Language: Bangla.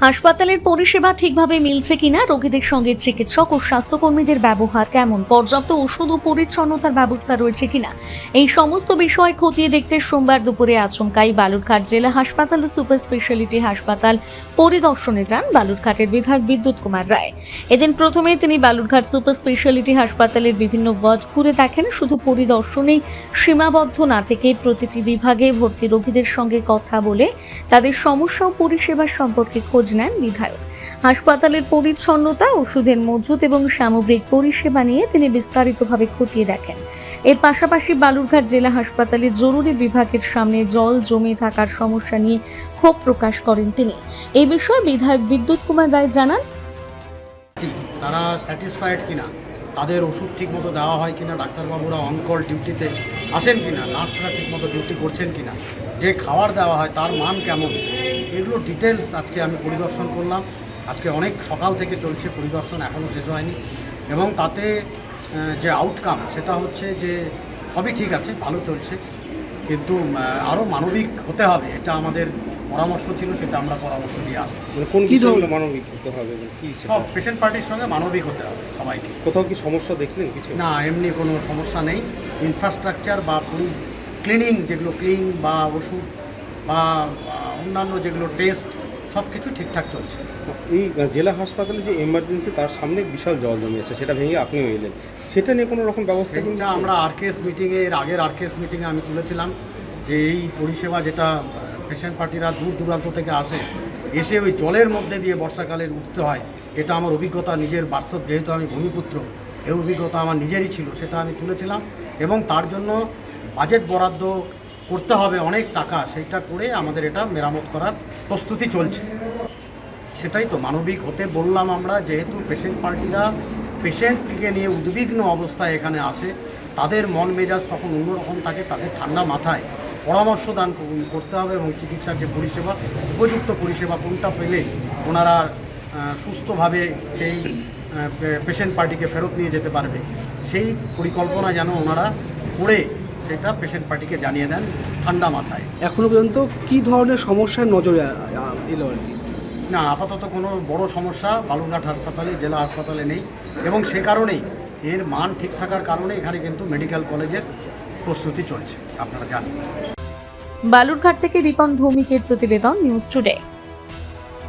হাসপাতালের পরিষেবা ঠিকভাবে মিলছে কিনা, রোগীদের সঙ্গে চিকিৎসক ও স্বাস্থ্যকর্মীদের ব্যবহার কেমন, পর্যাপ্ত ওষুধ ও পরিচ্ছন্নতার ব্যবস্থা রয়েছে কিনা, এই সমস্ত বিষয় খতিয়ে দেখতে সোমবার দুপুরে আচমকাই বালুরঘাট জেলা হাসপাতাল ও সুপার স্পেশালিটি হাসপাতাল পরিদর্শনে যান বালুরঘাটের বিধায়ক বিদ্যুৎ কুমার রায়। এদিন প্রথমে তিনি বালুরঘাট সুপার স্পেশালিটি হাসপাতালের বিভিন্ন ওয়ার্ড ঘুরে দেখেন। শুধু পরিদর্শনেই সীমাবদ্ধ না থেকে প্রতিটি বিভাগে ভর্তি রোগীদের সঙ্গে কথা বলে তাদের সমস্যা ও পরিষেবার সম্পর্কে খোঁজ নেন বিধায়ক। হাসপাতালের পরিচ্ছন্নতা, ওষুধের মজুত এবং সামগ্রিক পরিষেবা নিয়ে তিনি বিস্তারিতভাবে খতিয়ে দেখেন। এর পাশাপাশি বালুরঘাট জেলা হাসপাতালে জরুরি বিভাগের সামনে জল জমে থাকার সমস্যা নিয়ে ক্ষোভ প্রকাশ করেন তিনি। এই বিষয়ে বিধায়ক বিদ্যুৎ কুমার রায় জানান, তারা স্যাটিসফাইড কিনা, তাদের ওষুধ ঠিকমতো দেওয়া হয় কিনা, ডাক্তারবাবুরা অনকল ডিউটিতে আসেন কিনা, নার্সরা ঠিকমতো ডিউটি করছেন কিনা, যে খাবার দেওয়া হয় তার মান কেমন, এগুলো ডিটেলস আজকে আমি পরিদর্শন করলাম। আজকে অনেক সকাল থেকে চলছে পরিদর্শন, এখনও শেষ হয়নি। এবং তাতে যে আউটকাম সেটা হচ্ছে যে সবই ঠিক আছে, ভালো চলছে, কিন্তু আরও মানবিক হতে হবে, এটা আমাদের পরামর্শ ছিল, সেটা আমরা পরামর্শ দিয়ে আসছি। কোন বিষয়গুলো মানবিক হতে হবে, কি সব পেশেন্ট পার্টির সঙ্গে মানবিক হতে হবে সবাইকে। কোথাও কি সমস্যা দেখলেন কিছু? না, এমনি কোনো সমস্যা নেই। ইনফ্রাস্ট্রাকচার বা ক্লিনিং, যেগুলো ক্লিন বা ওষুধ বা অন্যান্য যেগুলো টেস্ট, সব কিছু ঠিকঠাক চলছে। এই জেলা হাসপাতালে যে এমার্জেন্সি, তার সামনে বিশাল জল জমিয়েছে, সেটা ভেঙে আপনিও এলেন, সেটা নিয়ে কোনো রকম ব্যবস্থা কিন্তু সেটা আমরা আরকেএস মিটিংয়ে, এর আগের আরকেএস মিটিংয়ে আমি তুলেছিলাম যে এই পরিষেবা যেটা পেশেন্ট পার্টিরা দূর দূরান্ত থেকে এসে ওই জলের মধ্যে দিয়ে বর্ষাকালে উঠতে হয়, এটা আমার অভিজ্ঞতা, নিজের বাস্তব, যেহেতু আমি ভূমিপুত্র, এই অভিজ্ঞতা আমার নিজেরই ছিল, সেটা আমি তুলেছিলাম। এবং তার জন্য বাজেট বরাদ্দ করতে হবে অনেক টাকা, সেইটা করে আমাদের এটা মেরামত করার প্রস্তুতি চলছে। সেটাই তো মানবিক হতে বললাম আমরা, যেহেতু পেশেন্ট পার্টিরা পেশেন্টকে নিয়ে উদ্বিগ্ন অবস্থায় এখানে আসে, তাদের মন মেজাজ তখন অন্যরকম থাকে, তাদের ঠান্ডা মাথায় পরামর্শ দান করতে হবে এবং চিকিৎসার যে পরিষেবা, উপযুক্ত পরিষেবা কোনটা পেলে ওনারা সুস্থভাবে সেই পেশেন্ট পার্টিকে ফেরত নিয়ে যেতে পারবে, সেই পরিকল্পনা যেন ওনারা করে সেটা পেশেন্ট পার্টিকে জানিয়ে দেন ঠান্ডা মাথায়। এখনো পর্যন্ত কি ধরনের সমস্যার নজরে এলো আর কি? না, আপাতত কোনো বড় সমস্যা বালুরঘাট হাসপাতালে, জেলা হাসপাতালে নেই। এবং সে কারণেই, এর মান ঠিক থাকার কারণে এখানে কিন্তু মেডিকেল কলেজের প্রস্তুতি চলছে, আপনারা জানেন। বালুরঘাট থেকে রিপন ভৌমিকের প্রতিবেদন, নিউজ টুডে।